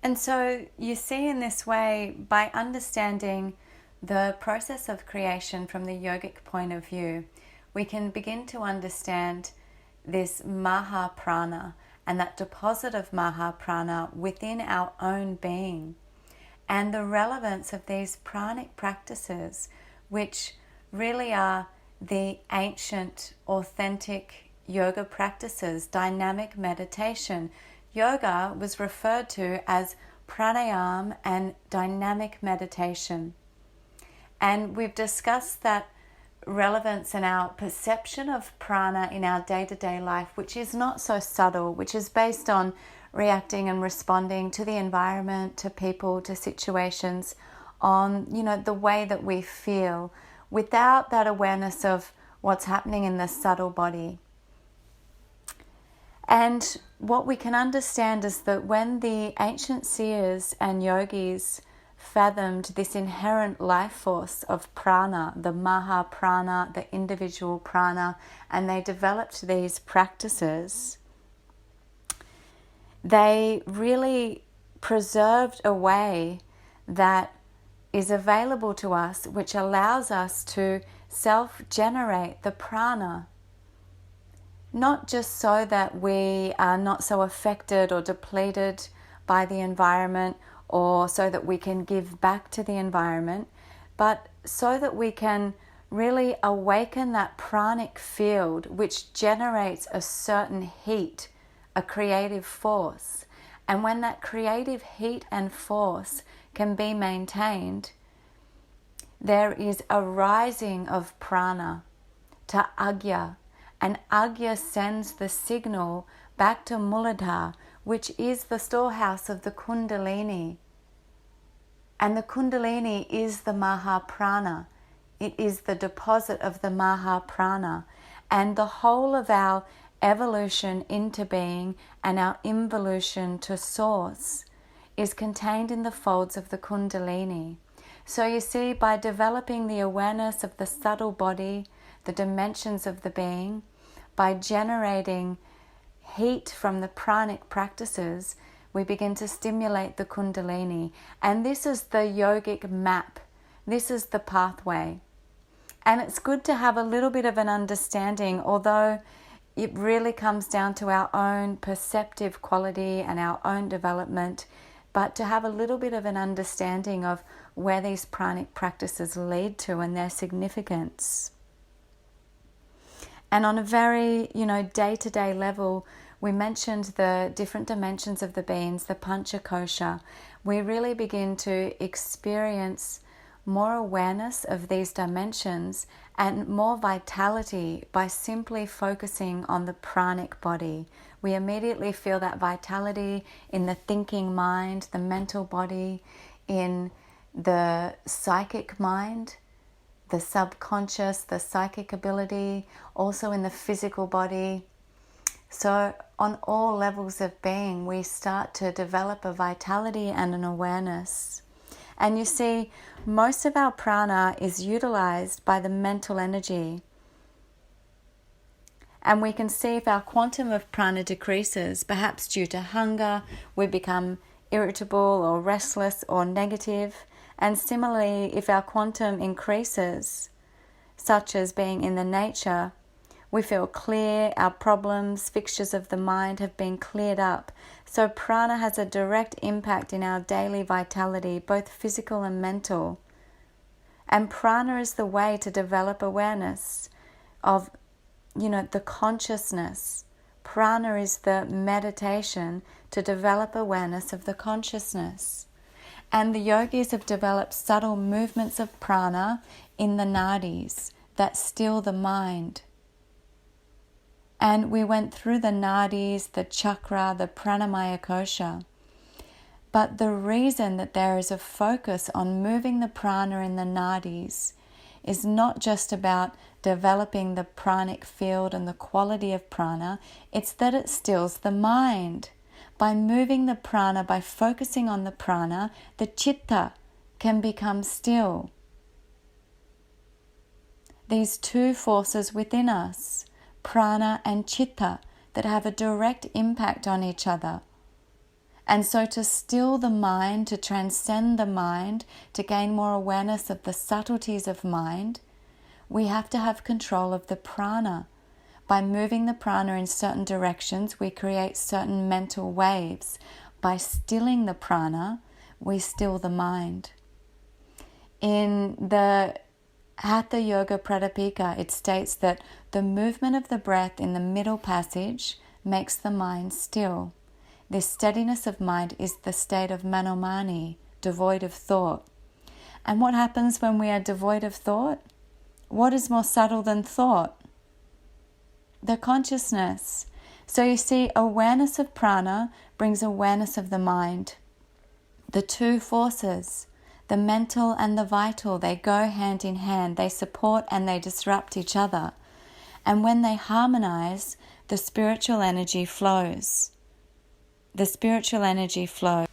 And so you see in this way, by understanding the process of creation from the yogic point of view, we can begin to understand this Maha Prana and that deposit of Maha Prana within our own being, and the relevance of these pranic practices, which really are the ancient, authentic yoga practices, dynamic meditation. Yoga was referred to as pranayama and dynamic meditation. And we've discussed that relevance in our perception of prana in our day-to-day life, which is not so subtle, which is based on reacting and responding to the environment, to people, to situations, on, the way that we feel, without that awareness of what's happening in the subtle body. And what we can understand is that when the ancient seers and yogis fathomed this inherent life force of prana, the Maha Prana, the individual prana, and they developed these practices, they really preserved a way that is available to us, which allows us to self-generate the prana, not just so that we are not so affected or depleted by the environment, or so that we can give back to the environment, but so that we can really awaken that pranic field which generates a certain heat, a creative force. And when that creative heat and force can be maintained, there is a rising of prana to agya, and agya sends the signal back to Muladhara, which is the storehouse of the Kundalini. And the Kundalini is the Maha Prana. It is the deposit of the Maha Prana. And the whole of our evolution into being and our involution to source is contained in the folds of the Kundalini. So you see, by developing the awareness of the subtle body, the dimensions of the being, by generating heat from the pranic practices, we begin to stimulate the Kundalini. And this is the yogic map. This is the pathway. And it's good to have a little bit of an understanding, although it really comes down to our own perceptive quality and our own development, but to have a little bit of an understanding of where these pranic practices lead to and their significance. And on a very, day-to-day level, we mentioned the different dimensions of the beings, the panchakosha. We really begin to experience more awareness of these dimensions and more vitality by simply focusing on the pranic body. We immediately feel that vitality in the thinking mind, the mental body, in the psychic mind, the subconscious, the psychic ability, also in the physical body. So on all levels of being, we start to develop a vitality and an awareness. And you see, most of our prana is utilized by the mental energy. And we can see if our quantum of prana decreases, perhaps due to hunger, we become irritable or restless or negative. And similarly, if our quantum increases, such as being in the nature, we feel clear, our problems, fixtures of the mind have been cleared up. So prana has a direct impact in our daily vitality, both physical and mental. And prana is the way to develop awareness of, the consciousness. Prana is the meditation to develop awareness of the consciousness. And the yogis have developed subtle movements of prana in the nadis that still the mind. And we went through the nadis, the chakra, the pranamaya kosha. But the reason that there is a focus on moving the prana in the nadis is not just about developing the pranic field and the quality of prana, it's that it stills the mind. By moving the prana, by focusing on the prana, the chitta can become still. These two forces within us, prana and chitta, that have a direct impact on each other. And so to still the mind, to transcend the mind, to gain more awareness of the subtleties of mind, we have to have control of the prana. By moving the prana in certain directions, we create certain mental waves. By stilling the prana, we still the mind. In the Hatha Yoga Pradipika, it states that the movement of the breath in the middle passage makes the mind still. This steadiness of mind is the state of manomani, devoid of thought. And what happens when we are devoid of thought? What is more subtle than thought? The consciousness. So you see, awareness of prana brings awareness of the mind. The two forces, the mental and the vital, they go hand in hand. They support and they disrupt each other. And when they harmonize, the spiritual energy flows. The spiritual energy flows.